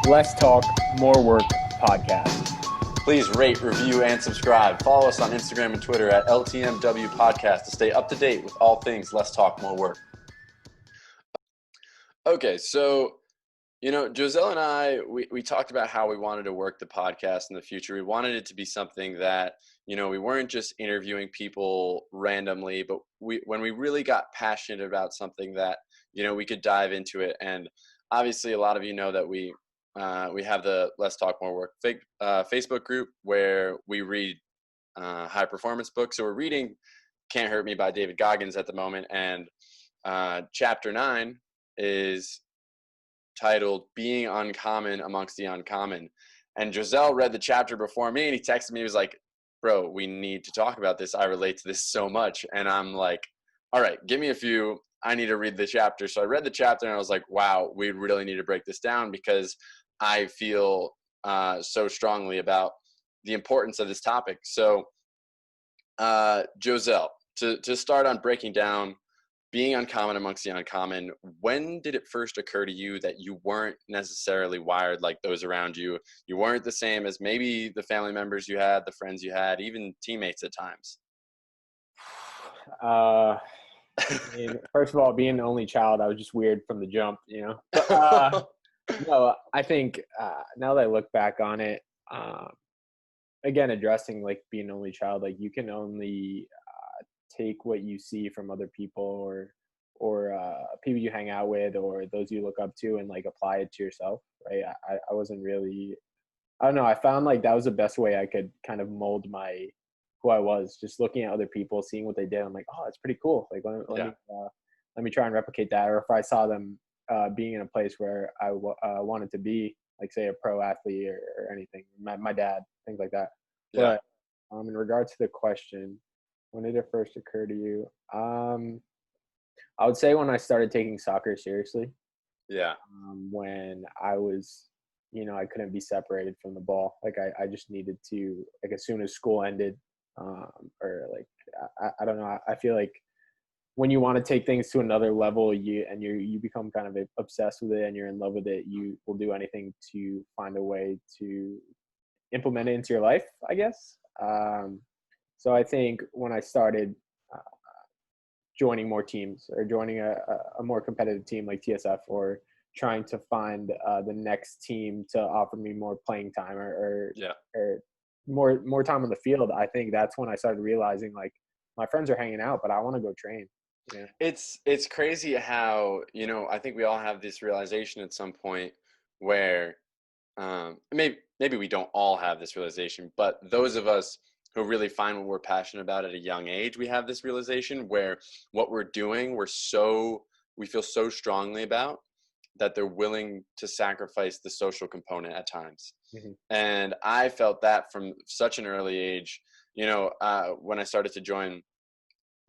Less Talk, More Work podcast. Please rate, review, and subscribe. Follow us on Instagram and Twitter at LTMW Podcast to stay up to date with all things Less Talk, More Work. Okay, so, Joselle and I, we talked about how we wanted to work the podcast in the future. We wanted it to be something that, we weren't just interviewing people randomly, but when we really got passionate about something that, we could dive into it. And obviously, a lot of you know that we have the Let's Talk More Work Facebook group where we read high performance books. So we're reading Can't Hurt Me by David Goggins at the moment. And chapter 9 is titled Being Uncommon Amongst the Uncommon. And Joselle read the chapter before me, and he texted me. He was like, bro, we need to talk about this. I relate to this so much. And I'm like, all right, give me a few. I need to read the chapter. So I read the chapter, and I was like, wow, we really need to break this down because I feel so strongly about the importance of this topic. So Joselle, to start on breaking down being uncommon amongst the uncommon, when did it first occur to you that you weren't necessarily wired like those around you? You weren't the same as maybe the family members you had, the friends you had, even teammates at times? First of all, being the only child, I was just weird from the jump, But, no, I think now that I look back on it, again, addressing like being an only child, like you can only take what you see from other people or people you hang out with or those you look up to and like apply it to yourself, right? I wasn't really, I don't know. I found like that was the best way I could kind of mold who I was, just looking at other people, seeing what they did. I'm like, oh, it's pretty cool. Like let me try and replicate that. Or if I saw them being in a place where I wanted to be, like say a pro athlete or anything, my dad, things like that. Yeah. But in regard to the question, when did it first occur to you? I would say when I started taking soccer seriously. Yeah. When I was, I couldn't be separated from the ball. Like I just needed to, like as soon as school ended, or like, I don't know. I feel like when you want to take things to another level, you become kind of obsessed with it and you're in love with it. You will do anything to find a way to implement it into your life, I guess. So I think when I started joining more teams or joining a more competitive team like TSF or trying to find the next team to offer me more playing time or more time on the field, I think that's when I started realizing like my friends are hanging out, but I want to go train. Yeah. It's crazy how, I think we all have this realization at some point where maybe we don't all have this realization, but those of us who really find what we're passionate about at a young age, we have this realization where what we're doing, we feel so strongly about that they're willing to sacrifice the social component at times. Mm-hmm. And I felt that from such an early age, when I started to join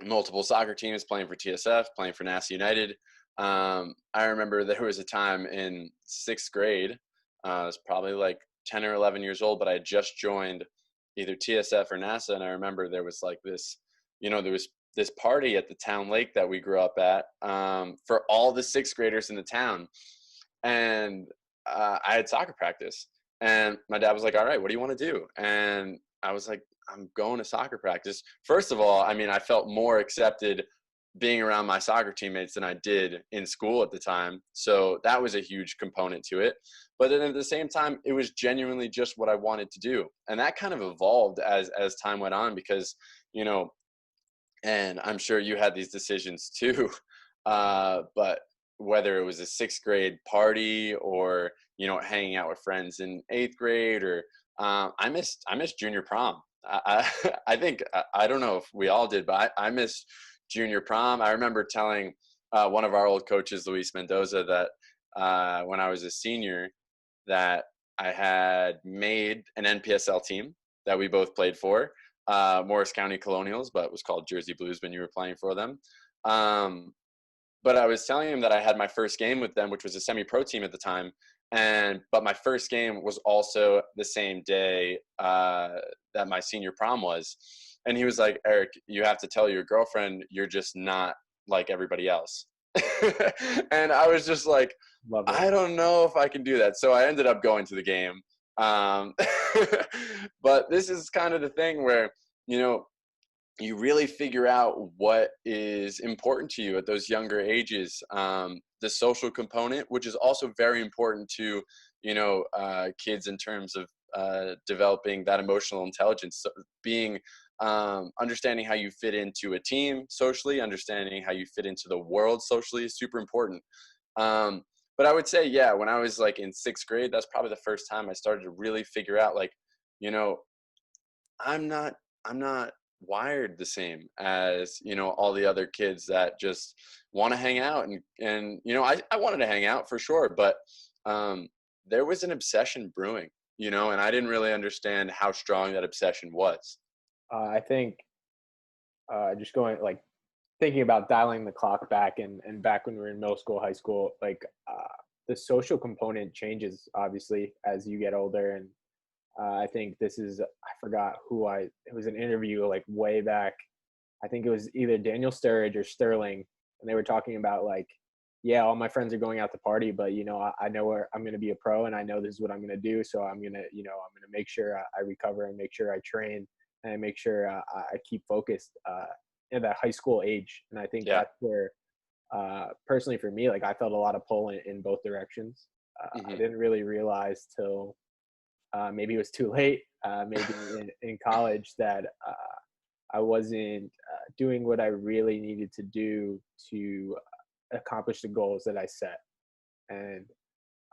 multiple soccer teams, playing for TSF, playing for NASA United. I remember there was a time in 6th grade, I was probably like 10 or 11 years old, but I had just joined either TSF or NASA. And I remember there was like this, there was this party at the town lake that we grew up at for all the 6th graders in the town. And I had soccer practice and my dad was like, all right, what do you want to do? And I was like, I'm going to soccer practice. First of all, I mean, I felt more accepted being around my soccer teammates than I did in school at the time. So that was a huge component to it. But then at the same time, it was genuinely just what I wanted to do. And that kind of evolved as time went on because, and I'm sure you had these decisions too, but whether it was a 6th grade party or, hanging out with friends in 8th grade or I missed junior prom. I think, I don't know if we all did, but I missed junior prom. I remember telling one of our old coaches, Luis Mendoza, that when I was a senior, that I had made an NPSL team that we both played for, Morris County Colonials, but it was called Jersey Blues when you were playing for them. But I was telling him that I had my first game with them, which was a semi-pro team at the time. But my first game was also the same day that my senior prom was. And he was like, Eric, you have to tell your girlfriend you're just not like everybody else. And I was just like, Love it. I don't know if I can do that. So I ended up going to the game. Um, but this is kind of the thing where, you know, you really figure out what is important to you at those younger ages. The social component, which is also very important to, kids in terms of developing that emotional intelligence, so being understanding how you fit into a team socially, understanding how you fit into the world socially is super important. Um, but I would say, yeah, when I was like in sixth grade, that's probably the first time I started to really figure out, like, you know, I'm not I'm not wired the same as, all the other kids that just want to hang out, and I wanted to hang out for sure, but um there was an obsession brewing, and I didn't really understand how strong that obsession was. I think just going like thinking about dialing the clock back and back when we were in middle school, high school, like the social component changes obviously as you get older. And I think this is, I forgot who it was an interview like way back. I think it was either Daniel Sturridge or Sterling. And they were talking about like, yeah, all my friends are going out to party, but I know where I'm going to be a pro and I know this is what I'm going to do. So I'm going to, I'm going to make sure I recover and make sure I train and I make sure I keep focused in that high school age. And I think Yeah. that's where, personally for me, like I felt a lot of pull in both directions. I Hmm. didn't really realize till maybe it was too late, maybe in college, that I wasn't doing what I really needed to do to accomplish the goals that I set. And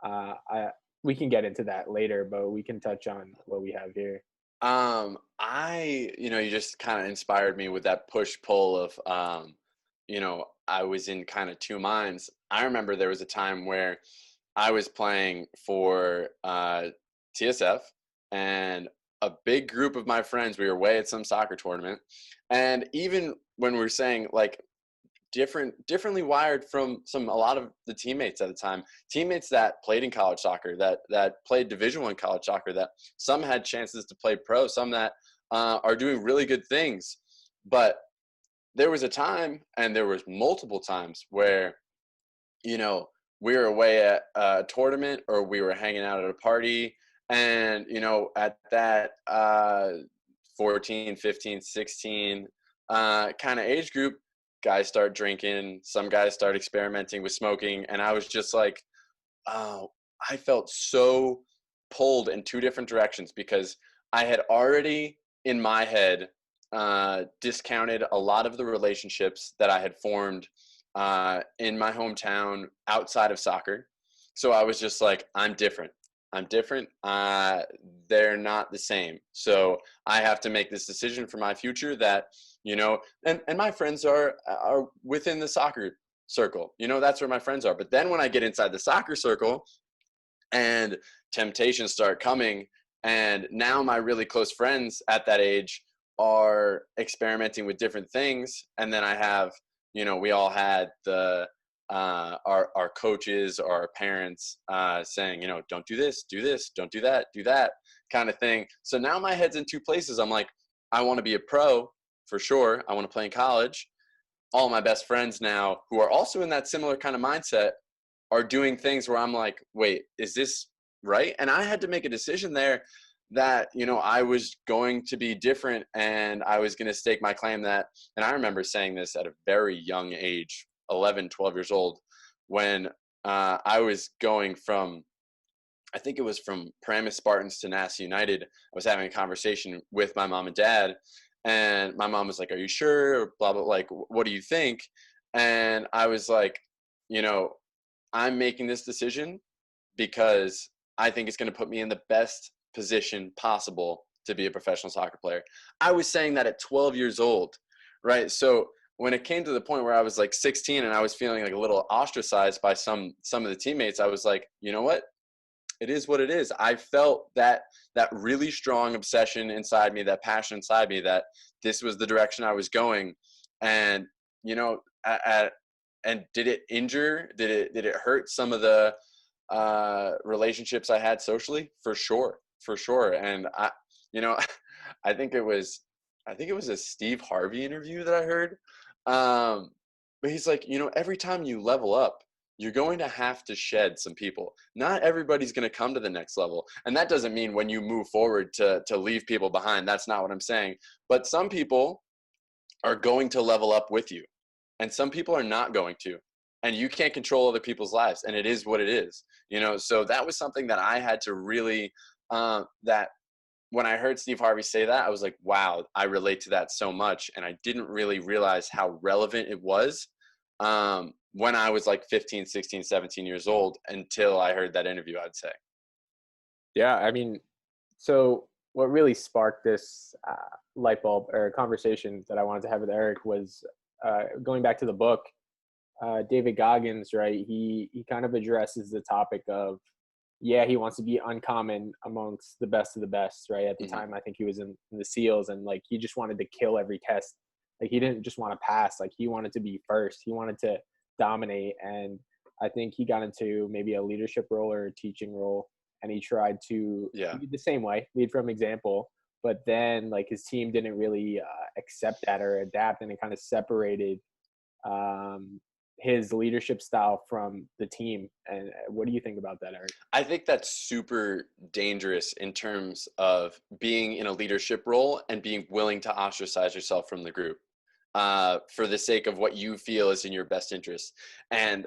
I we can get into that later, but we can touch on what we have here. You just kind of inspired me with that push pull of, I was in kind of two minds. I remember there was a time where I was playing for TSF, and a big group of my friends, we were away at some soccer tournament. And even when we were saying like differently wired from a lot of the teammates at the time, teammates that played in college soccer, that played Division I college soccer, that some had chances to play pro, some that are doing really good things. But there was a time, and there was multiple times where, you know, we were away at a tournament or we were hanging out at a party, and at that 14, 15, 16 kind of age group, guys start drinking, some guys start experimenting with smoking, and I was just like, oh, I felt so pulled in two different directions because I had already in my head discounted a lot of the relationships that I had formed in my hometown outside of soccer. So I was just like, I'm different. I'm different. They're not the same. So I have to make this decision for my future that, and my friends are within the soccer circle. That's where my friends are. But then when I get inside the soccer circle and temptations start coming, and now my really close friends at that age are experimenting with different things, and then I have, we all had the our coaches or our parents saying, don't do this, don't do that kind of thing. So now my head's in two places. I'm like, I want to be a pro for sure. I want to play in college. All my best friends now who are also in that similar kind of mindset are doing things where I'm like, wait, is this right? And I had to make a decision there that, I was going to be different, and I was going to stake my claim that, and I remember saying this at a very young age, 11, 12 years old, when I was going from, I think it was from Paramus Spartans to NASA United. I was having a conversation with my mom and dad, and my mom was like, are you sure? Blah, blah, like, what do you think? And I was like, you know, I'm making this decision because I think it's going to put me in the best position possible to be a professional soccer player. I was saying that at 12 years old, right? So when it came to the point where I was like 16 and I was feeling like a little ostracized by some of the teammates, I was like, you know what? It is what it is. I felt that really strong obsession inside me, that passion inside me, that this was the direction I was going. And and did it injure? Did it hurt some of the relationships I had socially? For sure, for sure. And you know, I think it was a Steve Harvey interview that I heard. But he's like, every time you level up, you're going to have to shed some people. Not everybody's going to come to the next level. And that doesn't mean when you move forward to leave people behind. That's not what I'm saying. But some people are going to level up with you, and some people are not going to. And you can't control other people's lives, and it is what it is. So that was something that I had to really that when I heard Steve Harvey say that, I was like, wow, I relate to that so much. And I didn't really realize how relevant it was when I was like 15, 16, 17 years old until I heard that interview, I'd say. Yeah, I mean, so what really sparked this light bulb or conversation that I wanted to have with Eric was going back to the book. David Goggins, right? He kind of addresses the topic of, yeah, he wants to be uncommon amongst the best of the best, right? At the time, I think he was in the SEALs, and like he just wanted to kill every test. Like he didn't just want to pass, like he wanted to be first. He wanted to dominate, and I think he got into maybe a leadership role or a teaching role, and he tried to lead the same way, lead from example. But then like his team didn't really accept that or adapt, and it kind of separated his leadership style from the team. And what do you think about that, Eric? I think that's super dangerous in terms of being in a leadership role and being willing to ostracize yourself from the group for the sake of what you feel is in your best interest. And,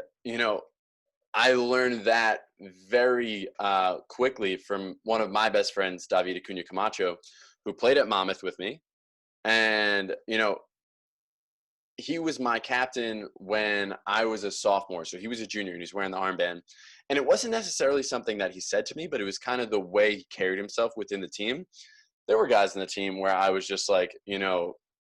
I learned that very quickly from one of my best friends, David Acuna Camacho, who played at Monmouth with me. And, he was my captain when I was a sophomore. So he was a junior and he's wearing the armband. And it wasn't necessarily something that he said to me, but it was kind of the way he carried himself within the team. There were guys in the team where I was just like,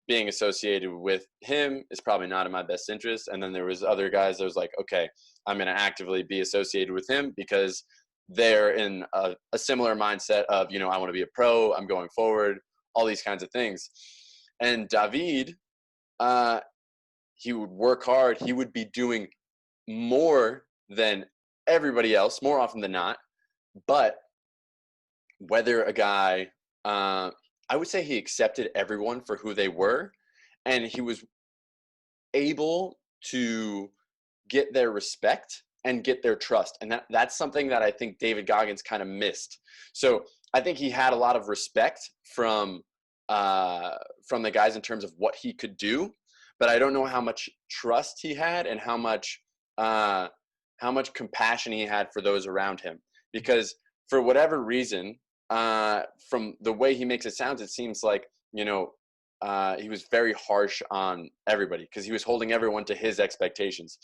being associated with him is probably not in my best interest. And then there was other guys that was like, okay, I'm going to actively be associated with him because they're in a similar mindset of, I want to be a pro, I'm going forward, all these kinds of things. And David, he would work hard. He would be doing more than everybody else, more often than not. But whether a guy, I would say he accepted everyone for who they were, and he was able to get their respect and get their trust. And that's something that I think David Goggins kind of missed. So I think he had a lot of respect from the guys in terms of what he could do, but I don't know how much trust he had and how much compassion he had for those around him. Because for whatever reason, from the way he makes it sound, it seems like, he was very harsh on everybody because he was holding everyone to his expectations.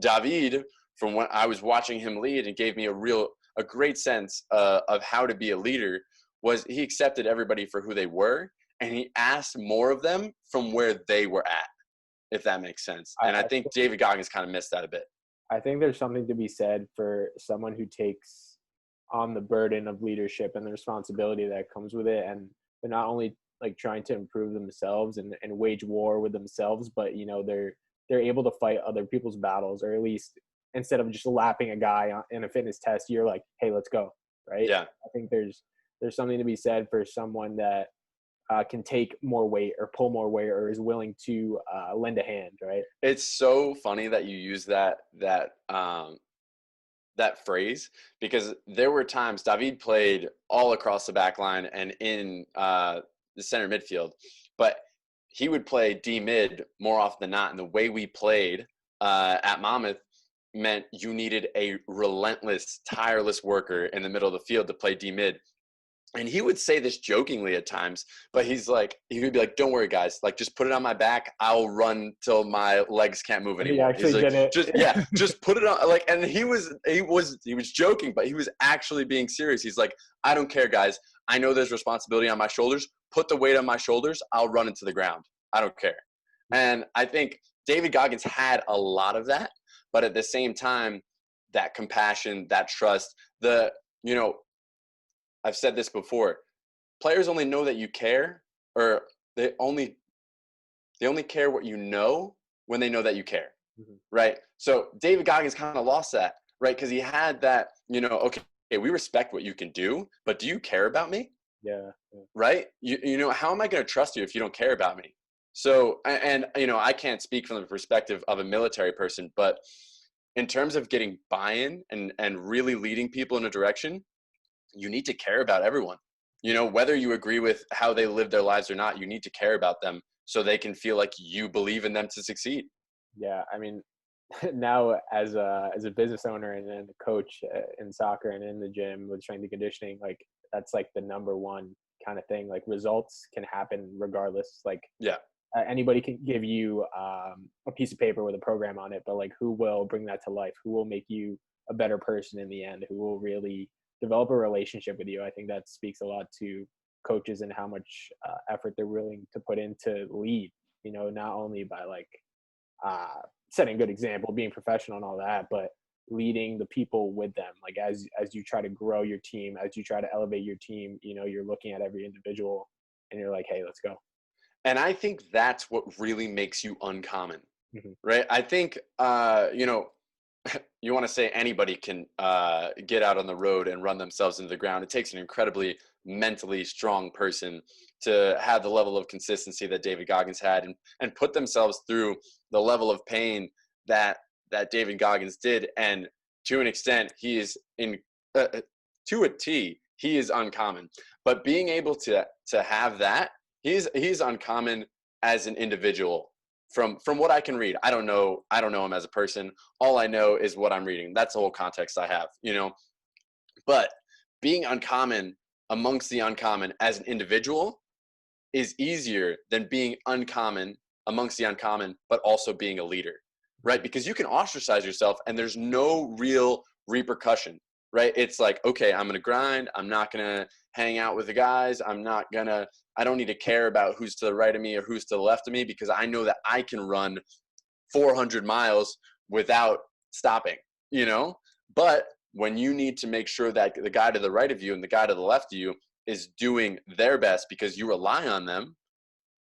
David, from when I was watching him lead, and gave me a great sense of how to be a leader, was he accepted everybody for who they were, and he asked more of them from where they were at, if that makes sense. And I think David Goggins kind of missed that a bit. I think there's something to be said for someone who takes on the burden of leadership and the responsibility that comes with it. And they're not only like trying to improve themselves and wage war with themselves, but, they're able to fight other people's battles, or at least instead of just lapping a guy in a fitness test, you're like, hey, let's go. Right. Yeah. I think there's something to be said for someone that can take more weight or pull more weight or is willing to lend a hand, right? It's so funny that you use that phrase, because there were times David played all across the back line and in the center midfield, but he would play D mid more often than not. And the way we played at Monmouth meant you needed a relentless, tireless worker in the middle of the field to play D mid. And he would say this jokingly at times, but he would be like, don't worry, guys, like, just put it on my back. I'll run till my legs can't move anymore. He actually did it. Just put it on. Like, and he was joking, but he was actually being serious. He's like, I don't care, guys. I know there's responsibility on my shoulders. Put the weight on my shoulders. I'll run into the ground. I don't care. And I think David Goggins had a lot of that, but at the same time, that compassion, that trust, I've said this before, players only know that you care, or they only care what you know when they know that you care, right? So David Goggins kind of lost that, right? Because he had that, okay, we respect what you can do, but do you care about me? Yeah. Right? How am I going to trust you if you don't care about me? So, and I can't speak from the perspective of a military person, but in terms of getting buy-in and really leading people in a direction, you need to care about everyone. You know, whether you agree with how they live their lives or not, you need to care about them so they can feel like you believe in them to succeed. Yeah, I mean, now as a business owner and then a coach in soccer and in the gym with strength and conditioning, like that's like the number one kind of thing. Like results can happen regardless. Like Yeah. anybody can give you a piece of paper with a program on it, but like who will bring that to life? Who will make you a better person in the end? Who will really develop a relationship with you? I think that speaks a lot to coaches and how much effort they're willing to put in to lead. You know, not only by like setting a good example, being professional and all that, but leading the people with them. Like as you try to grow your team, as you try to elevate your team, you know, you're looking at every individual and you're like, hey, let's go. And I think that's what really makes you uncommon, Mm-hmm. right? I think, you know, you want to say anybody can get out on the road and run themselves into the ground. It takes an incredibly mentally strong person to have the level of consistency that David Goggins had and put themselves through the level of pain that David Goggins did. And to an extent, he is to a T, he is uncommon. But being able to have that, he's uncommon as an individual. From what I can read, I don't know him as a person. All I know is what I'm reading. That's the whole context I have, you know. But being uncommon amongst the uncommon as an individual is easier than being uncommon amongst the uncommon, but also being a leader, right? Because you can ostracize yourself and there's no real repercussion, right? It's like, okay, I'm going to grind. I'm not going to hang out with the guys. I don't need to care about who's to the right of me or who's to the left of me because I know that I can run 400 miles without stopping, you know? But when you need to make sure that the guy to the right of you and the guy to the left of you is doing their best because you rely on them,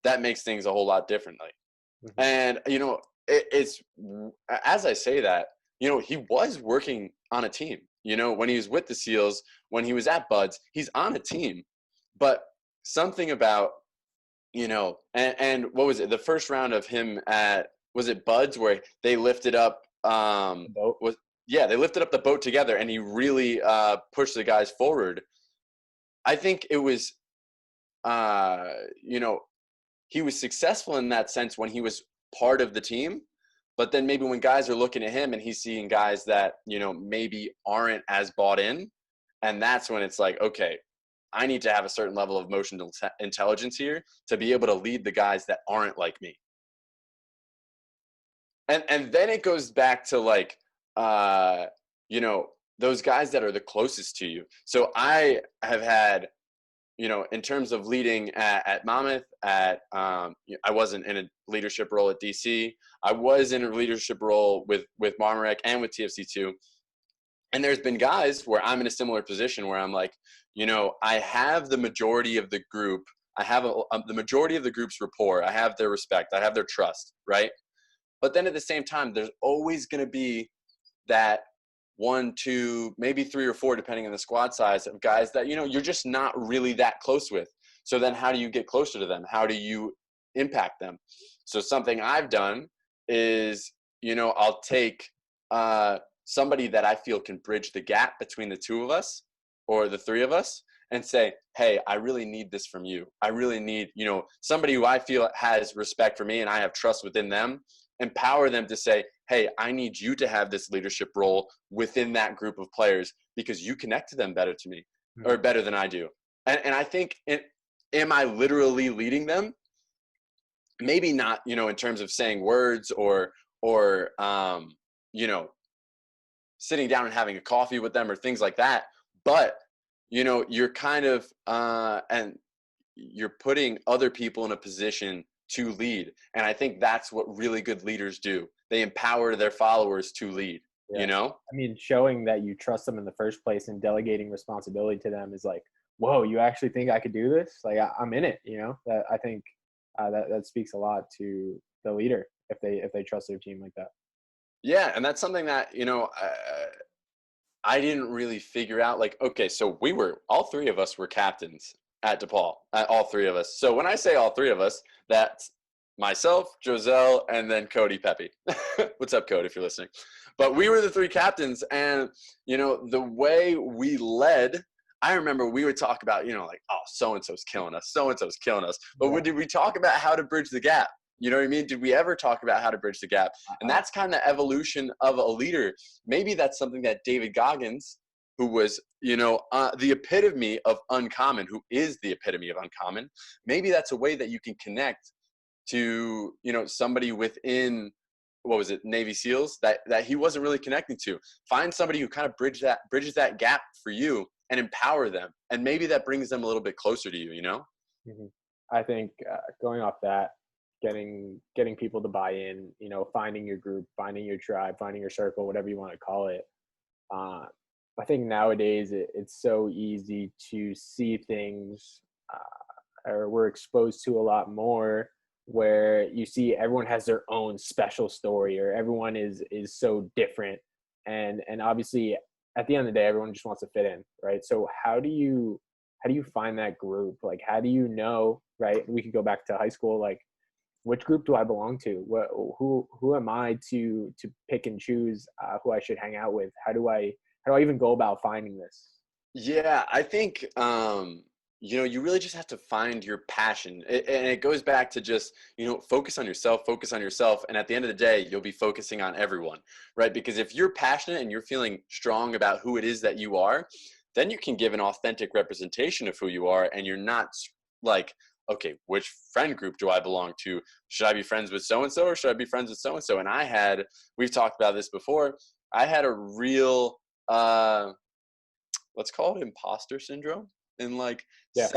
that makes things a whole lot differently. Mm-hmm. And, you know, it's as I say that, you know, he was working on a team. You know, when he was with the SEALs, when he was at Buds, he's on a team. But something about, you know, and what was it? The first round of him at, was it Buds where they lifted up The boat. they lifted up the boat together and he really pushed the guys forward. I think it was you know, he was successful in that sense when he was part of the team. But then maybe when guys are looking at him and he's seeing guys that, you know, maybe aren't as bought in, and that's when it's like, okay, I need to have a certain level of emotional intelligence here to be able to lead the guys that aren't like me. And then it goes back to like, you know, those guys that are the closest to you. So I have had, you know, in terms of leading at Monmouth, I wasn't in a leadership role at DC. I was in a leadership role with Marmarek and with TFC2. And there's been guys where I'm in a similar position where I'm like, you know, I have the majority of the group. I have the majority of the group's rapport. I have their respect. I have their trust, right? But then at the same time, there's always going to be that 1, 2, maybe 3 or 4, depending on the squad size of guys that, you know, you're just not really that close with. So then how do you get closer to them? How do you impact them? So something I've done is, you know, I'll take somebody that I feel can bridge the gap between the two of us or the three of us and say, hey, I really need this from you. I really need, you know, somebody who I feel has respect for me and I have trust within them, empower them to say, hey, I need you to have this leadership role within that group of players because you connect to them better to me or better than I do. And I think, am I literally leading them? Maybe not, you know, in terms of saying words or you know, sitting down and having a coffee with them or things like that. But, you know, you're kind of, and you're putting other people in a position to lead. And I think that's what really good leaders do. They empower their followers to lead, Yeah. you know? I mean, showing that you trust them in the first place and delegating responsibility to them is like, whoa, you actually think I could do this? Like, I'm in it, you know? That I think that speaks a lot to the leader if they trust their team like that. Yeah, and that's something that, you know, I didn't really figure out. Like, okay, so all three of us were captains at DePaul, all three of us. So when I say all three of us, that's myself, Joselle, and then Cody Pepe. What's up, Cody, if you're listening? But we were the three captains, and the way we led. I remember we would talk about, like, oh, so-and-so's killing us. So-and-so's killing us. But Yeah. did we talk about how to bridge the gap? You know what I mean? Did we ever talk about how to bridge the gap? And that's kind of the evolution of a leader. Maybe that's something that David Goggins, who was, the epitome of uncommon, who is the epitome of uncommon. Maybe that's a way that you can connect to, somebody within, what was it, Navy SEALs, that he wasn't really connecting to. Find somebody who kind of bridges that gap for you and empower them. And maybe that brings them a little bit closer to you, Mm-hmm. I think going off that, getting people to buy in, finding your group, finding your tribe, finding your circle, whatever you want to call it. I think nowadays it's so easy to see things, or we're exposed to a lot more, where you see everyone has their own special story, or everyone is so different, and obviously at the end of the day everyone just wants to fit in, right? So how do you find that group? Like, how do you know, right? We could go back to high school, like, which group do I belong to? Who am I to pick and choose who I should hang out with? How do I even go about finding this? Yeah, I think you really just have to find your passion, and it goes back to just focus on yourself, and at the end of the day, you'll be focusing on everyone, right? Because if you're passionate and you're feeling strong about who it is that you are, then you can give an authentic representation of who you are, and you're not like, okay, which friend group do I belong to? Should I be friends with so-and-so, or should I be friends with so-and-so? And we've talked about this before, I had a real let's call it imposter syndrome in like Yeah.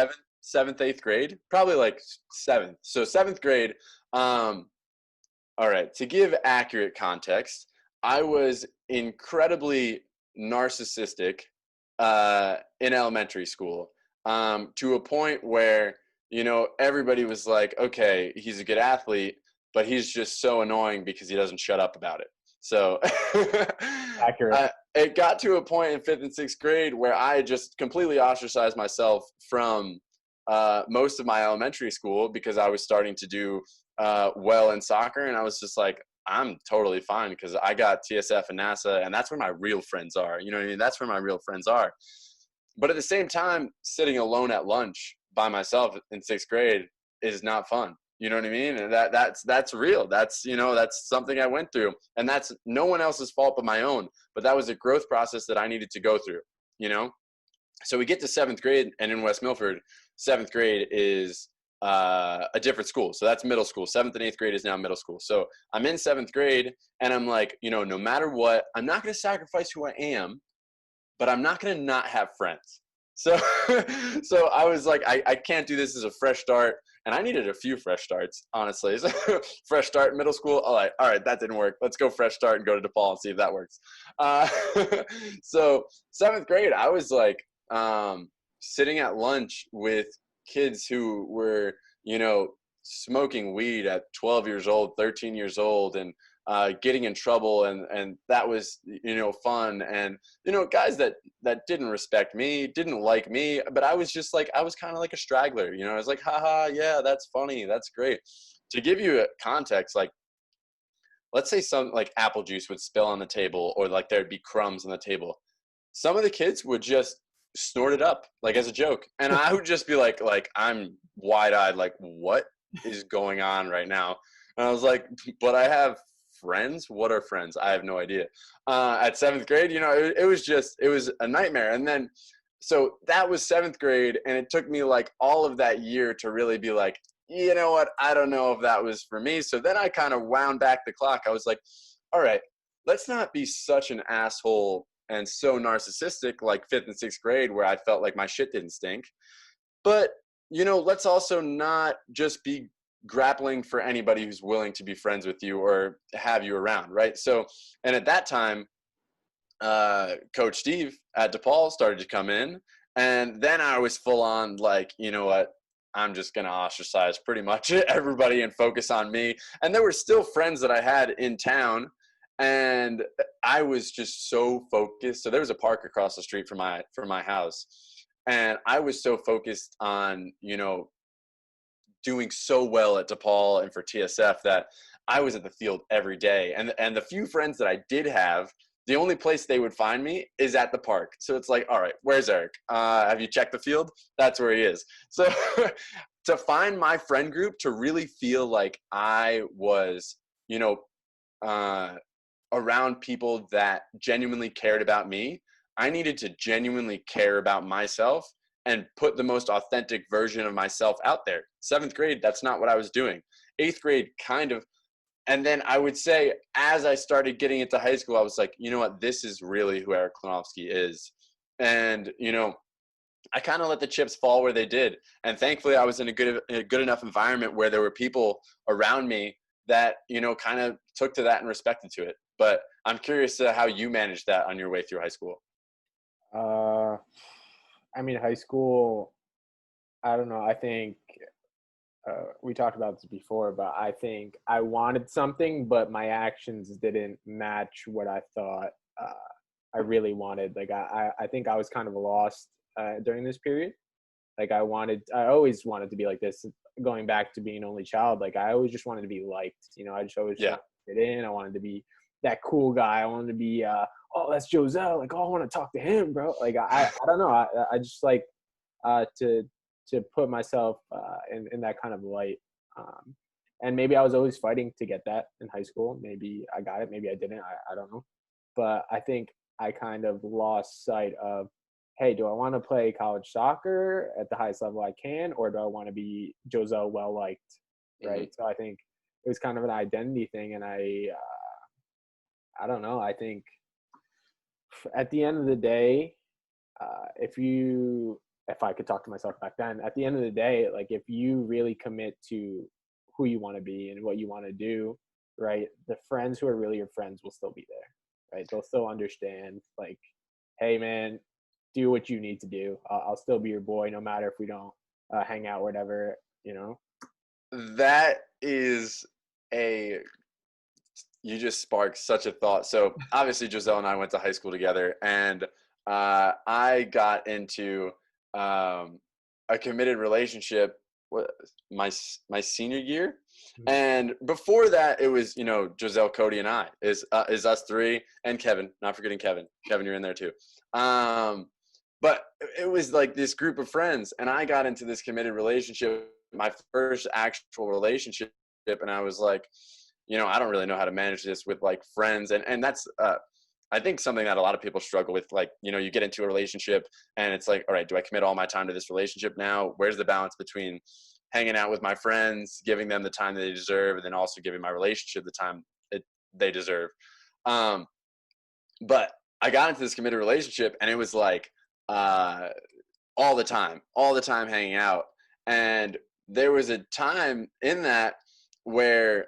seventh, eighth grade, probably like seventh. So seventh grade. All right. To give accurate context, I was incredibly narcissistic in elementary school, to a point where, everybody was like, okay, he's a good athlete, but he's just so annoying because he doesn't shut up about it. So Accurate. it got to a point in fifth and sixth grade where I just completely ostracized myself from most of my elementary school, because I was starting to do well in soccer. And I was just like, I'm totally fine because I got TSF and NASA, and that's where my real friends are. You know what I mean? That's where my real friends are. But at the same time, sitting alone at lunch by myself in sixth grade is not fun. You know what I mean? And that's real. That's something I went through, and that's no one else's fault but my own. But that was a growth process that I needed to go through. So we get to seventh grade, and in West Milford, seventh grade is a different school. So that's middle school. Seventh and eighth grade is now middle school. So I'm in seventh grade, and I'm like, no matter what, I'm not going to sacrifice who I am, but I'm not going to not have friends. So, so I was like, I can't do this as a fresh start. And I needed a few fresh starts, honestly. So, fresh start, middle school. All right, that didn't work. Let's go fresh start and go to DePaul and see if that works. So seventh grade, I was like sitting at lunch with kids who were, smoking weed at 12 years old, 13 years old, and getting in trouble, and that was fun, and guys that didn't respect me, didn't like me, but I was just like, I was kind of like a straggler. I was like, haha, yeah, that's funny, that's great. To give you a context, like, let's say some like apple juice would spill on the table, or like there'd be crumbs on the table, some of the kids would just snort it up like as a joke, and I would just be like I'm wide-eyed, like, what is going on right now? And I was like, but I have friends. What are friends? I have no idea. At seventh grade, it was a nightmare. And then, so that was seventh grade, and it took me like all of that year to really be like, you know what? I don't know if that was for me. So then I kind of wound back the clock. I was like, all right, let's not be such an asshole and so narcissistic like fifth and sixth grade, where I felt like my shit didn't stink. But, let's also not just be grappling for anybody who's willing to be friends with you or have you around, right? So, and at that time, Coach Steve at DePaul started to come in, and then I was full on like, you know what? I'm just going to ostracize pretty much everybody and focus on me. And there were still friends that I had in town, and I was just so focused. So there was a park across the street from my house, and I was so focused on, doing so well at DePaul and for TSF that I was at the field every day. And the few friends that I did have, the only place they would find me is at the park. So it's like, all right, where's Eric? Have you checked the field? That's where he is. So to find my friend group, to really feel like I was, you know, around people that genuinely cared about me, I needed to genuinely care about myself and put the most authentic version of myself out there. 7th grade, that's not what I was doing. 8th grade, kind of. And then I would say, as I started getting into high school, I was like, you know what, this is really who Eric Klonowski is. And, you know, I kind of let the chips fall where they did. And thankfully, I was in a good enough environment where there were people around me that, you know, kind of took to that and respected to it. But I'm curious to how you managed that on your way through high school. I mean, high school, I don't know. I think we talked about this before, but I think I wanted something, but my actions didn't match what I thought I really wanted. Like, I think I was kind of lost during this period. Like, I always wanted to be like this. Going back to being an only child, like, I always just wanted to be liked. You know, I just always wanted to fit in. I wanted to be that cool guy. I wanted to be, oh, that's Josel. Like, oh, I want to talk to him, bro. Like, I don't know. I just like to put myself in that kind of light. And maybe I was always fighting to get that in high school. Maybe I got it. Maybe I didn't. I don't know. But I think I kind of lost sight of, hey, do I want to play college soccer at the highest level I can, or do I want to be Josel well-liked, right? Mm-hmm. So I think it was kind of an identity thing, and I don't know. I think at the end of the day, if I could talk to myself back then, at the end of the day, like, if you really commit to who you want to be and what you want to do, right, the friends who are really your friends will still be there, right? They'll still understand, like, hey, man, do what you need to do. I'll still be your boy no matter if we don't hang out or whatever, you know? That is you just sparked such a thought. So obviously Josel and I went to high school together, and I got into a committed relationship my senior year. And before that, it was, you know, Josel, Cody, and I is us three, and Kevin, not forgetting Kevin. Kevin, you're in there too. But it was like this group of friends, and I got into this committed relationship, my first actual relationship, and I was like, you know, I don't really know how to manage this with like friends, and that's I think something that a lot of people struggle with. Like, you know, you get into a relationship and it's like, all right, do I commit all my time to this relationship now? Where's the balance between hanging out with my friends, giving them the time that they deserve, and then also giving my relationship the time they deserve? But I got into this committed relationship, and it was like all the time hanging out. And there was a time in that where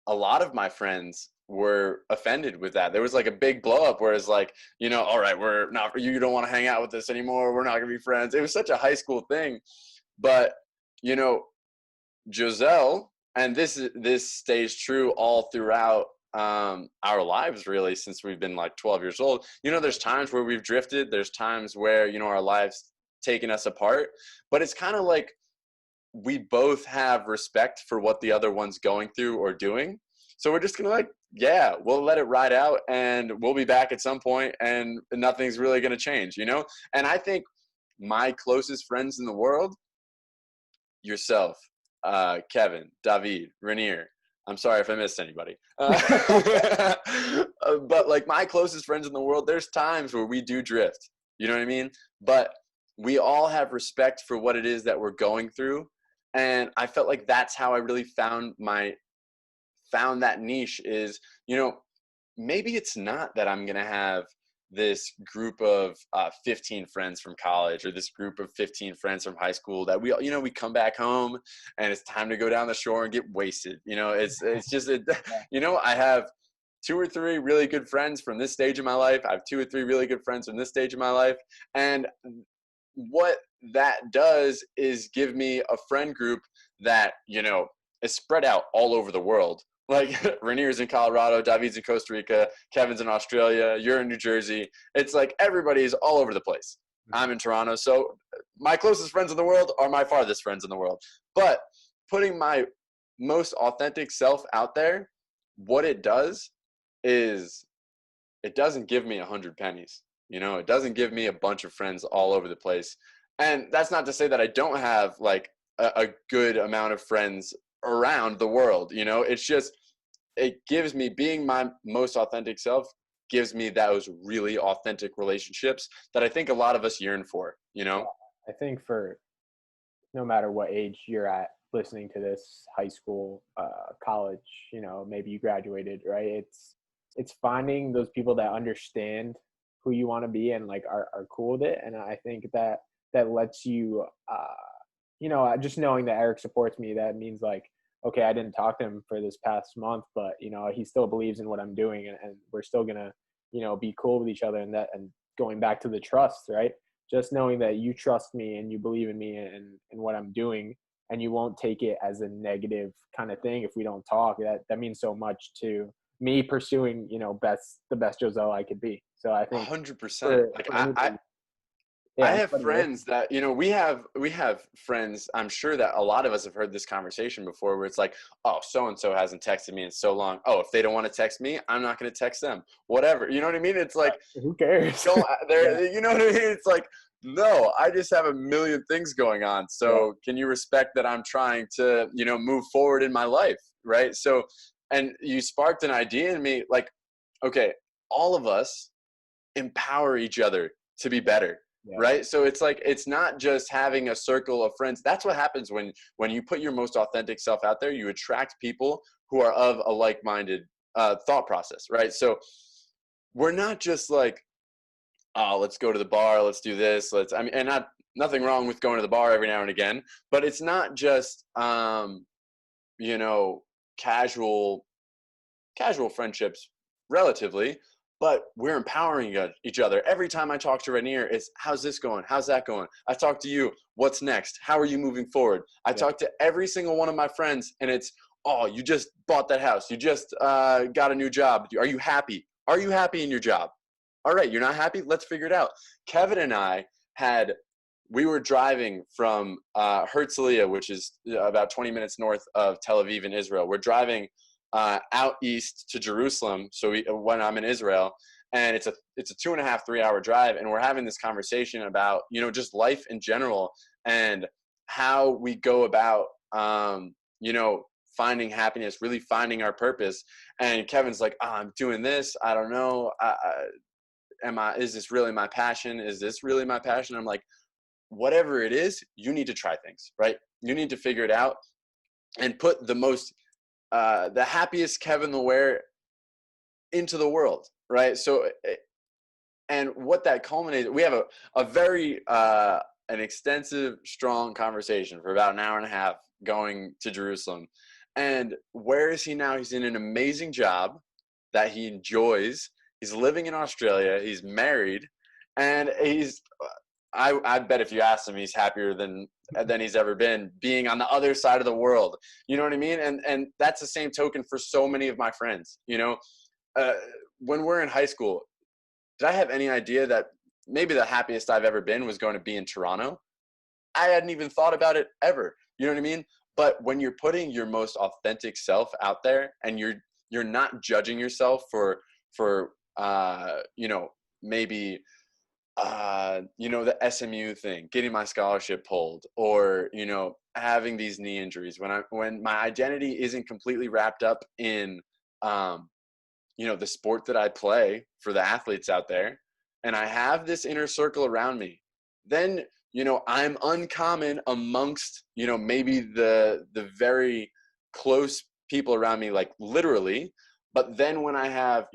a lot of my friends were offended with that. There was like a big blow up where it's like, you know, all right, we're not, you don't want to hang out with us anymore. We're not going to be friends. It was such a high school thing. But, you know, Josel, and this stays true all throughout our lives, really, since we've been like 12 years old. You know, there's times where we've drifted. There's times where, you know, our lives taken us apart, but it's kind of like we both have respect for what the other one's going through or doing. So we're just going to like, yeah, we'll let it ride out, and we'll be back at some point, and nothing's really going to change, you know? And I think my closest friends in the world, yourself, Kevin, David, Rainier, I'm sorry if I missed anybody. But like my closest friends in the world, there's times where we do drift, you know what I mean? But we all have respect for what it is that we're going through. And I felt like that's how I really found that niche is, you know, maybe it's not that I'm going to have this group of 15 friends from college, or this group of 15 friends from high school that we, you know, we come back home and it's time to go down the shore and get wasted. You know, it's just, you know, I have 2 or 3 really good friends from this stage of my life. I have 2 or 3 really good friends from this stage of my life. And what that does is give me a friend group that, you know, is spread out all over the world. Like Rainier's in Colorado, David's in Costa Rica, Kevin's in Australia, you're in New Jersey. It's like everybody's all over the place. I'm in Toronto. So my closest friends in the world are my farthest friends in the world. But putting my most authentic self out there what it does is it doesn't give me 100 pennies. It doesn't give me a bunch of friends all over the place. And that's not to say that I don't have like a good amount of friends around the world. It's just, it gives me, being my most authentic self gives me those really authentic relationships that I think a lot of us yearn for. I think for no matter what age you're at listening to this, high school, college, maybe you graduated, right? It's finding those people that understand who you want to be and like are cool with it. And I think that lets you, just knowing that Eric supports me, that means like, okay, I didn't talk to him for this past month, but he still believes in what I'm doing, and we're still gonna, be cool with each other. And going back to the trust, right? Just knowing that you trust me and you believe in me and what I'm doing, and you won't take it as a negative kind of thing if we don't talk. That means so much to me pursuing, the best Josel I could be. So I think 100%. Like for I anybody, I yeah, have anybody listening, friends that, we have friends. I'm sure that a lot of us have heard this conversation before where it's like, oh, so and so hasn't texted me in so long. Oh, if they don't want to text me, I'm not going to text them. Whatever. You know what I mean? It's like, who cares? don't Yeah, there, you know what I mean? It's like, no, I just have a million things going on. yeah, So can you respect that I'm trying to, move forward in my life, right? So, and you sparked an idea in me, like, okay, all of us empower each other to be better, yeah, right? So it's like, it's not just having a circle of friends. That's what happens when you put your most authentic self out there. You attract people who are of a like-minded thought process, right? So we're not just like, oh, let's go to the bar, let's do this, and nothing wrong with going to the bar every now and again, but it's not just you know casual friendships, relatively, but we're empowering each other. Every time I talk to Rainier, it's, how's this going? How's that going? I talk to you, what's next? How are you moving forward? I yeah. talk to every single one of my friends, and it's, oh, you just bought that house. You just got a new job. Are you happy? Are you happy in your job? All right, you're not happy? Let's figure it out. Kevin and I we were driving from Herzliya, which is about 20 minutes north of Tel Aviv in Israel. We're driving out east to Jerusalem. So when I'm in Israel, and it's a 2.5, 3 hour drive, and we're having this conversation about just life in general and how we go about finding happiness, really finding our purpose. And Kevin's like, oh, I'm doing this. I don't know. Is this really my passion? Is this really my passion? I'm like, whatever it is, you need to try things, right? You need to figure it out and put the happiest Kevin LeWare into the world, right? So, and what that culminated, we have a very an extensive, strong conversation for about an hour and a half going to Jerusalem. And where is he now? He's in an amazing job that he enjoys. He's living in Australia. He's married, and I bet if you ask him, he's happier than he's ever been, being on the other side of the world. You know what I mean? And that's the same token for so many of my friends. When we're in high school, did I have any idea that maybe the happiest I've ever been was going to be in Toronto? I hadn't even thought about it ever. You know what I mean? But when you're putting your most authentic self out there, and you're not judging yourself for maybe the SMU thing, getting my scholarship pulled, or having these knee injuries, when my identity isn't completely wrapped up in the sport that I play for the athletes out there, and I have this inner circle around me, then I'm uncommon amongst maybe the very close people around me, like literally. But then when I have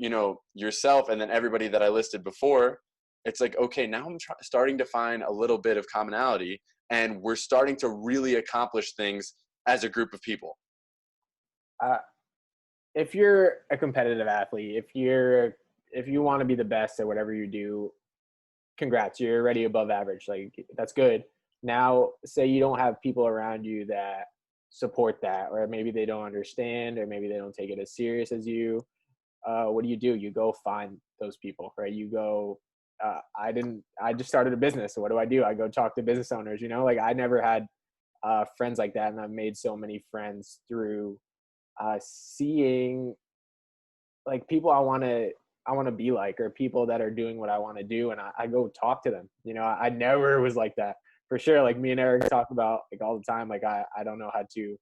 yourself, and then everybody that I listed before, it's like, okay, now I'm starting to find a little bit of commonality, and we're starting to really accomplish things as a group of people. Uh, if you're a competitive athlete, if you want to be the best at whatever you do, congrats, you're already above average. Like, that's good. Now, say you don't have people around you that support that, or maybe they don't understand, or maybe they don't take it as serious as you. What do? You go find those people, right? You go. I just started a business. So what do? I go talk to business owners. Like, I never had friends like that, and I've made so many friends through seeing like people I want to be like, or people that are doing what I want to do, and I go talk to them. You know, I never was like that for sure. Like me and Eric talk about like all the time. Like I don't know how to,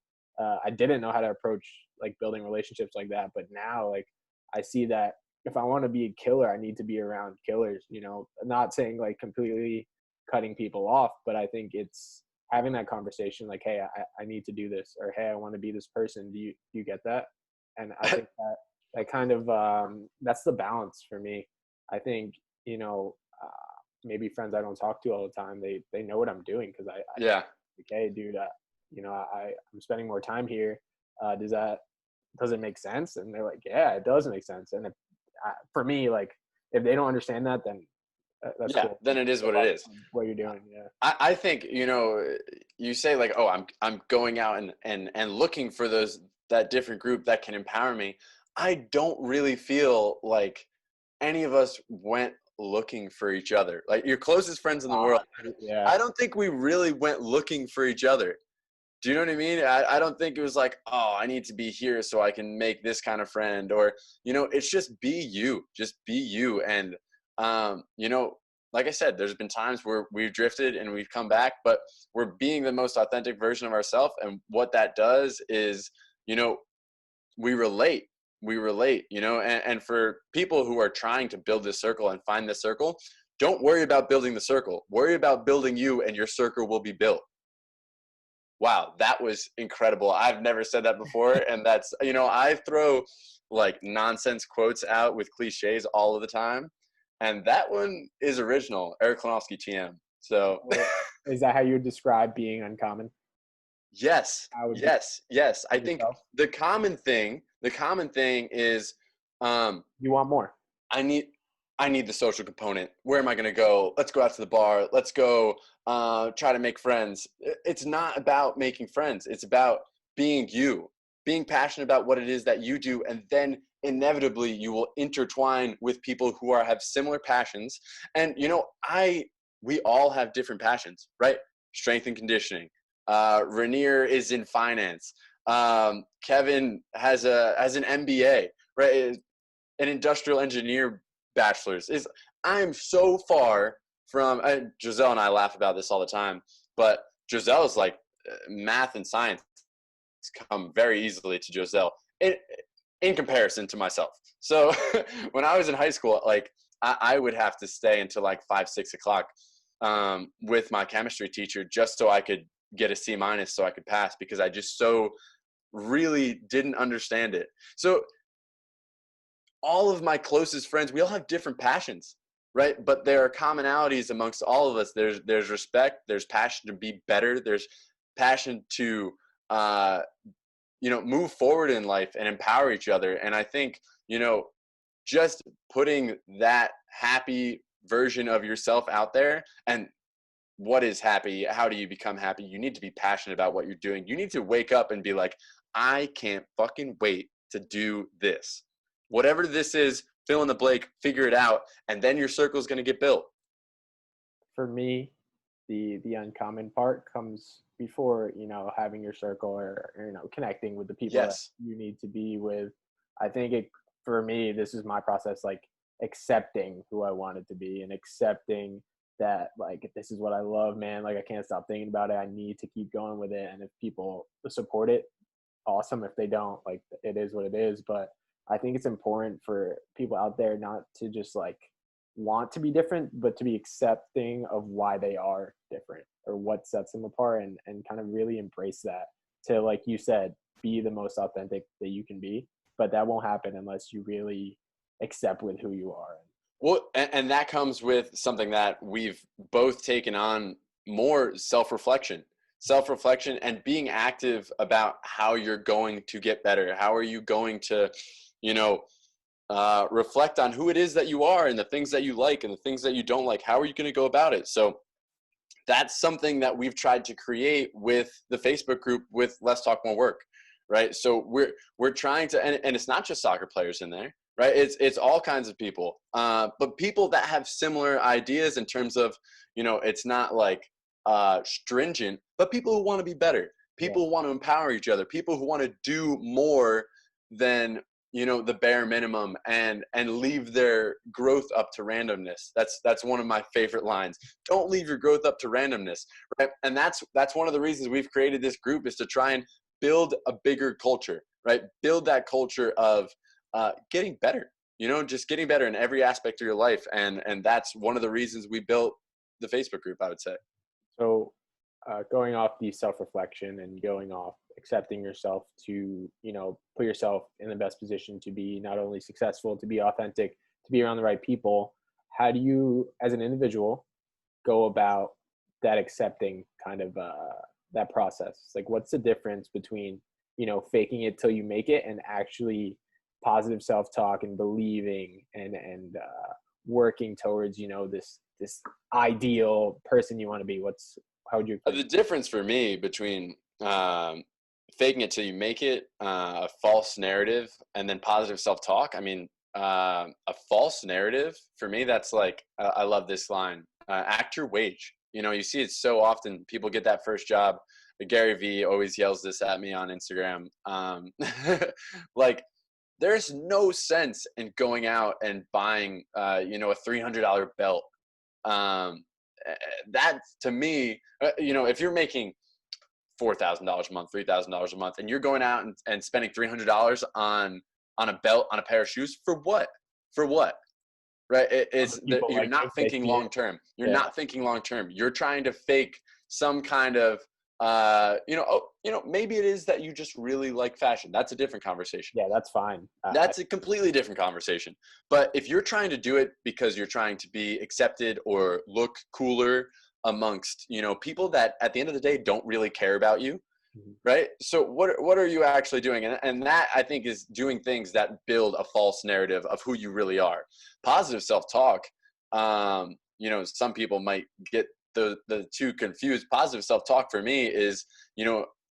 I didn't know how to approach like building relationships like that, but now like I see that if I want to be a killer, I need to be around killers. You know, not saying like completely cutting people off, but I think it's having that conversation like, hey, I need to do this, or hey, I want to be this person. Do you get that? And I think that kind of that's the balance for me. I think, you know, maybe friends I don't talk to all the time, they know what I'm doing, because I Yeah. like, hey dude, you know, I'm spending more time here. Does it make sense? And they're like, yeah, it does make sense. And if, for me, like, if they don't understand that, then that's Yeah. cool. Then it is what it is. What you're doing. Yeah. I think, you know, you say like, oh, I'm going out and looking for that different group that can empower me. I don't really feel like any of us went looking for each other. Like your closest friends in the world, Yeah. I don't think we really went looking for each other. Do you know what I mean? I don't think it was like, oh, I need to be here so I can make this kind of friend, or, you know, it's just be you, just be you. And, you know, like I said, there's been times where we've drifted and we've come back, but we're being the most authentic version of ourselves. And what that does is, you know, we relate, you know, and for people who are trying to build this circle and find this circle, don't worry about building the circle, worry about building you, and your circle will be built. Wow, that was incredible. I've never said that before. And that's, you know, I throw like nonsense quotes out with cliches all of the time. And that one is original, Eric Klonowski TM. So Is that how you would describe being uncommon? yes, I would yes. I think yourself. the common thing is, You want more. I need I need the social component. Where am I going to go? Let's go out to the bar. Let's go try to make friends. It's not about making friends. It's about being you, being passionate about what it is that you do, and then inevitably you will intertwine with people who have similar passions. And you know, we all have different passions, right? Strength and conditioning. Rainier is in finance. Kevin has an MBA, right? An industrial engineer bachelor's. Is I'm so far from Giselle and I laugh about this all the time, but Giselle is like math and science come very easily to Giselle in comparison to myself. So when I was in high school, like I would have to stay until like 5-6 o'clock with my chemistry teacher just so I could get a C minus so I could pass, because I just so really didn't understand it. So all of my closest friends, we all have different passions, right? But there are commonalities amongst all of us. There's respect, there's passion to be better, there's passion to you know, move forward in life and empower each other. And I think, you know, just putting that happy version of yourself out there, and what is happy, how do you become happy? You need to be passionate about what you're doing. You need to wake up and be like, I can't fucking wait to do this. Whatever this is, fill in the blank, figure it out, and then your circle is going to get built. For me, the uncommon part comes before, you know, having your circle, or you know, connecting with the people that Yes. you need to be with. I think it, for me, this is my process, like accepting who I wanted to be, and accepting that like this is what I love, man. Like I can't stop thinking about it. I need to keep going with it. And if people support it, awesome. If they don't, like it is what it is. But I think it's important for people out there not to just like want to be different, but to be accepting of why they are different, or what sets them apart, and kind of really embrace that, to, like you said, be the most authentic that you can be. But that won't happen unless you really accept with who you are. Well, and that comes with something that we've both taken on, more self-reflection and being active about how you're going to get better. How are you going to, you know, reflect on who it is that you are and the things that you like and the things that you don't like. How are you going to go about it? So that's something that we've tried to create with the Facebook group with Let's Talk More Work, right? So we're trying to, and it's not just soccer players in there, right? It's all kinds of people, but people that have similar ideas in terms of, you know, it's not like stringent, but people who want to be better, Yeah. people who want to empower each other, people who want to do more than the bare minimum and leave their growth up to randomness. That's one of my favorite lines. Don't leave your growth up to randomness, right? And that's one of the reasons we've created this group, is to try and build a bigger culture, right? Build that culture of getting better, just getting better in every aspect of your life. And that's one of the reasons we built the Facebook group, I would say. So going off the self-reflection and going off accepting yourself to, put yourself in the best position to be not only successful, to be authentic, to be around the right people, how do you, as an individual, go about that accepting kind of that process? Like, what's the difference between, faking it till you make it and actually positive self-talk and believing and working towards, this ideal person you want to be? How would you? The difference for me between faking it till you make it, a false narrative, and then positive self-talk. I mean, a false narrative for me, that's like, I love this line, act your wage. You see it so often. People get that first job. Gary Vee always yells this at me on Instagram. Like, there's no sense in going out and buying, a $300 belt. That, to me, if you're making $4,000 a month, $3,000 a month, and you're going out and spending $300 on a belt, on a pair of shoes, for what? For what? Right? You're not thinking long term. You're not thinking long term. You're trying to fake some kind of, maybe it is that you just really like fashion. That's a different conversation. Yeah, that's fine. That's a completely different conversation. But if you're trying to do it because you're trying to be accepted or look cooler amongst, people that at the end of the day don't really care about you, right? So what are you actually doing? And that, I think, is doing things that build a false narrative of who you really are. Positive self-talk, some people might get the two confused. Positive self-talk for me is,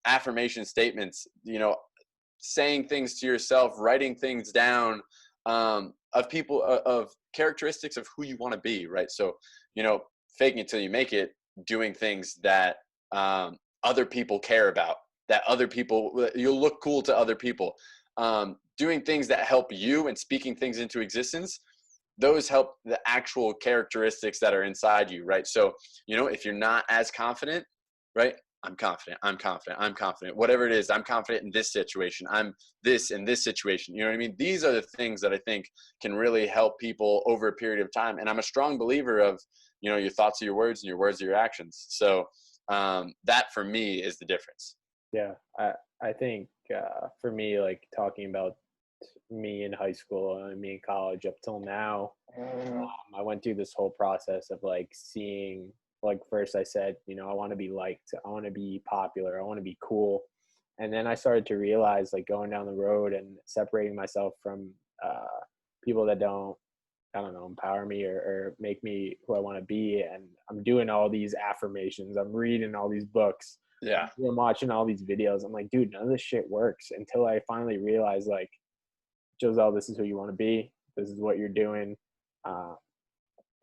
affirmation statements, saying things to yourself, writing things down, of people, of characteristics of who you want to be, right? So, faking it till you make it, doing things that other people care about, that other people, you'll look cool to other people, doing things that help you and speaking things into existence. Those help the actual characteristics that are inside you, right? So, if you're not as confident, right? I'm confident. Whatever it is, I'm confident in this situation. I'm this in this situation. You know what I mean? These are the things that I think can really help people over a period of time. And I'm a strong believer of, your thoughts are your words and your words are your actions. So that for me is the difference. Yeah. I think for me, like talking about me in high school and me in college up till now, I went through this whole process of like seeing, like first I said, I want to be liked, I want to be popular, I want to be cool. And then I started to realize, like going down the road and separating myself from people that don't, I don't know, empower me or make me who I want to be. And I'm doing all these affirmations, I'm reading all these books, Yeah, I'm watching all these videos. I'm like, dude, none of this shit works, until I finally realized, like, Joselle, this is who you want to be. This is what you're doing.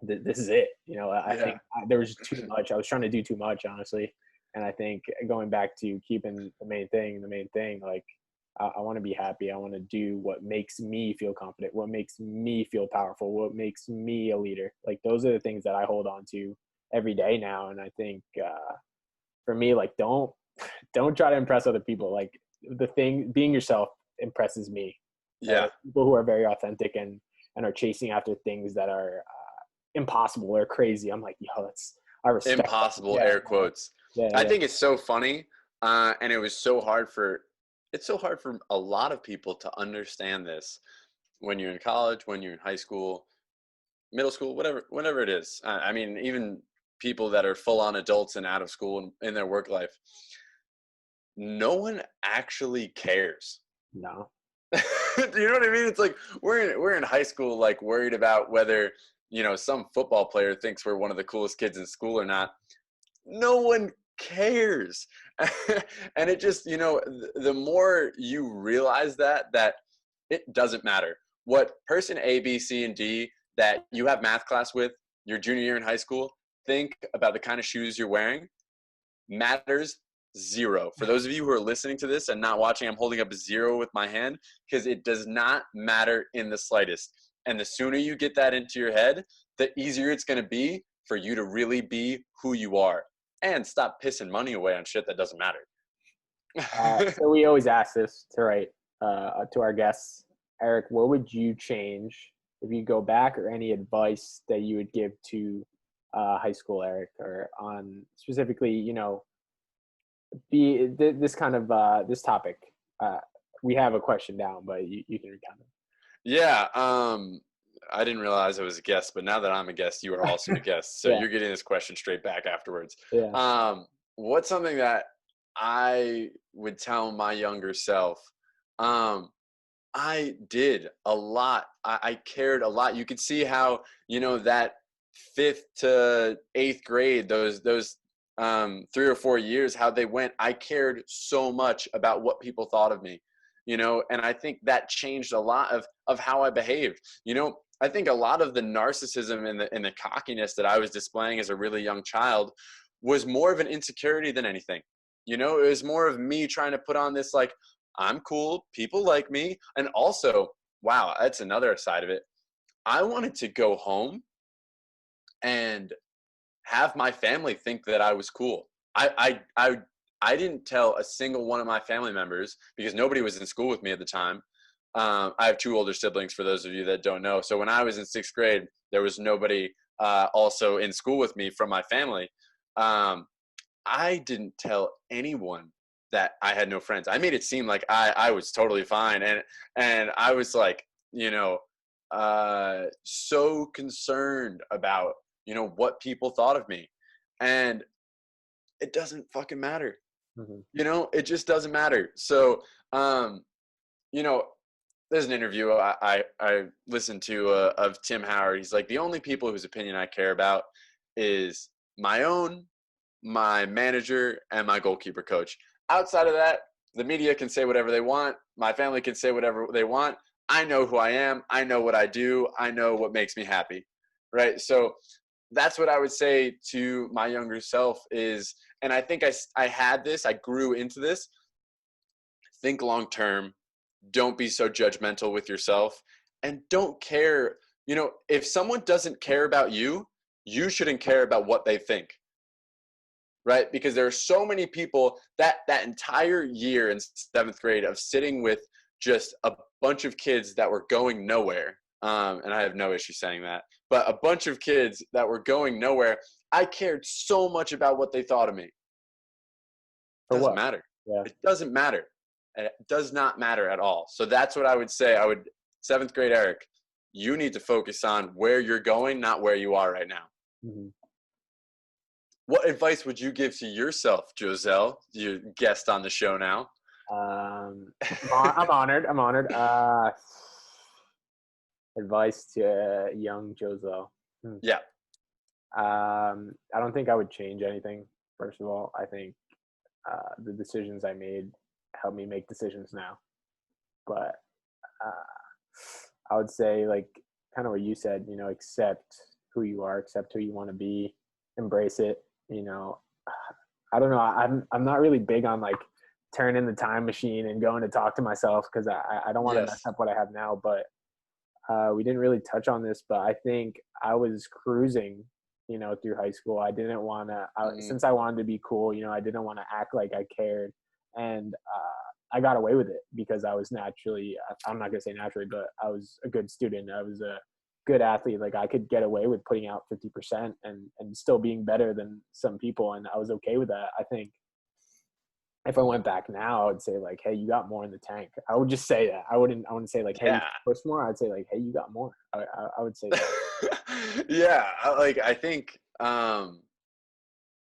This is it. I think there was too much. I was trying to do too much, honestly. And I think going back to keeping the main thing, like I want to be happy. I want to do what makes me feel confident, what makes me feel powerful, what makes me a leader. Like those are the things that I hold on to every day now. And I think for me, like don't try to impress other people. Like being yourself impresses me. Yeah. People who are very authentic and are chasing after things that are impossible or crazy. I'm like, yo, I respect Impossible, that. air quotes. Yeah, I think it's so funny. And it was so hard for a lot of people to understand this when you're in college, when you're in high school, middle school, whenever it is. I mean, even people that are full on adults and out of school and in their work life, no one actually cares. No. Do you know what I mean? It's like we're in high school, like worried about whether some football player thinks we're one of the coolest kids in school or not. No one cares. And it just, the more you realize that it doesn't matter what person A, B, C, and D that you have math class with your junior year in high school think about the kind of shoes you're wearing, matters Zero. For those of you who are listening to this and not watching, I'm holding up 0 with my hand because it does not matter in the slightest. And the sooner you get that into your head, the easier it's going to be for you to really be who you are and stop pissing money away on shit that doesn't matter. So we always ask this to our guests. Eric, what would you change if you go back, or any advice that you would give to high school Eric, or on specifically, this kind of this topic? We have a question down, but you can recount it. Yeah. I didn't realize I was a guest, but now that I'm a guest, you are also a guest. So Yeah. You're getting this question straight back afterwards. Yeah. What's something that I would tell my younger self? I did a lot. I cared a lot. You could see how, that 5th to 8th grade, those 3 or 4 years, how they went. I cared so much about what people thought of me, and I think that changed a lot of how I behaved. I think a lot of the narcissism and the cockiness that I was displaying as a really young child was more of an insecurity than anything. It was more of me trying to put on this, like, I'm cool, people like me. And also, wow, that's another side of it. I wanted to go home and have my family think that I was cool. I didn't tell a single one of my family members, because nobody was in school with me at the time. I have 2 older siblings, for those of you that don't know. So when I was in 6th grade, there was nobody also in school with me from my family. I didn't tell anyone that I had no friends. I made it seem like I was totally fine. And I was like, so concerned about, what people thought of me. And it doesn't fucking matter. Mm-hmm. It just doesn't matter. So, there's an interview I listened to of Tim Howard. He's like, the only people whose opinion I care about is my own, my manager, and my goalkeeper coach. Outside of that, the media can say whatever they want. My family can say whatever they want. I know who I am. I know what I do. I know what makes me happy, right? So that's what I would say to my younger self is, and I think I had this, I grew into this. Think long term. Don't be so judgmental with yourself, and don't care. If someone doesn't care about you, you shouldn't care about what they think. Right? Because there are so many people that entire year in 7th grade of sitting with just a bunch of kids that were going nowhere. And I have no issue saying that, but a bunch of kids that were going nowhere. I cared so much about what they thought of me. It doesn't matter. Yeah. It doesn't matter. It does not matter at all. So that's what I would say. 7th grade Eric, you need to focus on where you're going, not where you are right now. Mm-hmm. What advice would you give to yourself, Joselle, your guest on the show now? I'm honored. Advice to young Joselle. Yeah. I don't think I would change anything. First of all, I think the decisions I made help me make decisions now. But I would say, like, kind of what you said, accept who you are, accept who you want to be, embrace it. I don't know. I'm not really big on, like, turning the time machine and going to talk to myself, because I don't want to mess up what I have now. But we didn't really touch on this, but I think I was cruising, through high school. I didn't want to, since I wanted to be cool, I didn't want to act like I cared. And I got away with it because I was naturally, I'm not going to say naturally, but I was a good student. I was a good athlete. Like, I could get away with putting out 50% and still being better than some people. And I was okay with that. I think if I went back now, I would say, like, hey, you got more in the tank. I would just say that. I wouldn't say, like, hey, push more. I'd say, like, hey, you got more. I would say that. Yeah. I think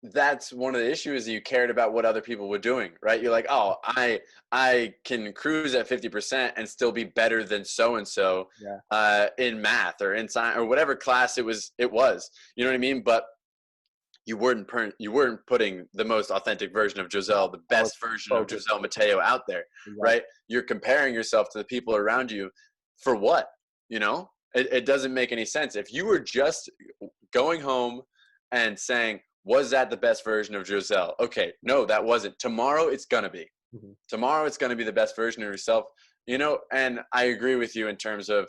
that's one of the issues, that you cared about what other people were doing, right? You're like, oh, I can cruise at 50% and still be better than so-and-so in math or in science or whatever class it was, you know what I mean? But you weren't putting the most authentic version of Joselle, the best version of Joselle Mateo out there, right? You're comparing yourself to the people around you for what? It doesn't make any sense. If you were just going home and saying, Was that the best version of Giselle? Okay, no, that wasn't. Tomorrow it's going to be. Mhm. Tomorrow it's going to be the best version of yourself, and I agree with you in terms of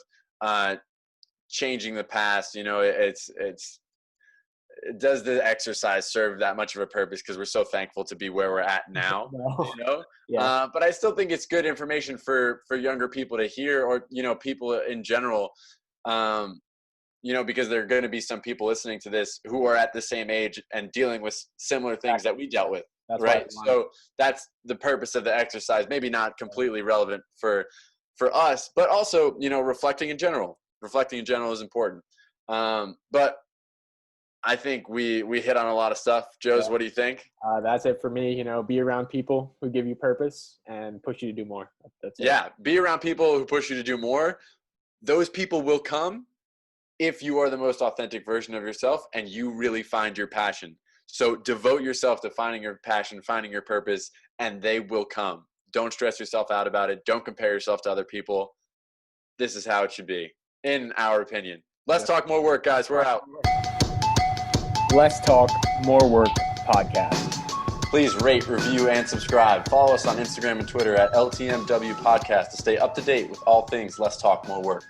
changing the past. Does the exercise serve that much of a purpose because we're so thankful to be where we're at now? No. Yeah. But I still think it's good information for younger people to hear, or people in general, because there are going to be some people listening to this who are at the same age and dealing with similar things that we dealt with. That's right. So that's the purpose of the exercise. Maybe not completely relevant for us, but also reflecting in general. Reflecting in general is important. But I think we hit on a lot of stuff. Joes, what do you think? That's it for me. Be around people who give you purpose and push you to do more. That's it. Yeah, be around people who push you to do more. Those people will come if you are the most authentic version of yourself and you really find your passion. So devote yourself to finding your passion, finding your purpose, and they will come. Don't stress yourself out about it. Don't compare yourself to other people. This is how it should be, in our opinion. Let's talk more work, guys. We're out. Less Talk, More Work podcast. Please rate, review, and subscribe. Follow us on Instagram and Twitter at LTMW Podcast to stay up to date with all things Less Talk, More Work.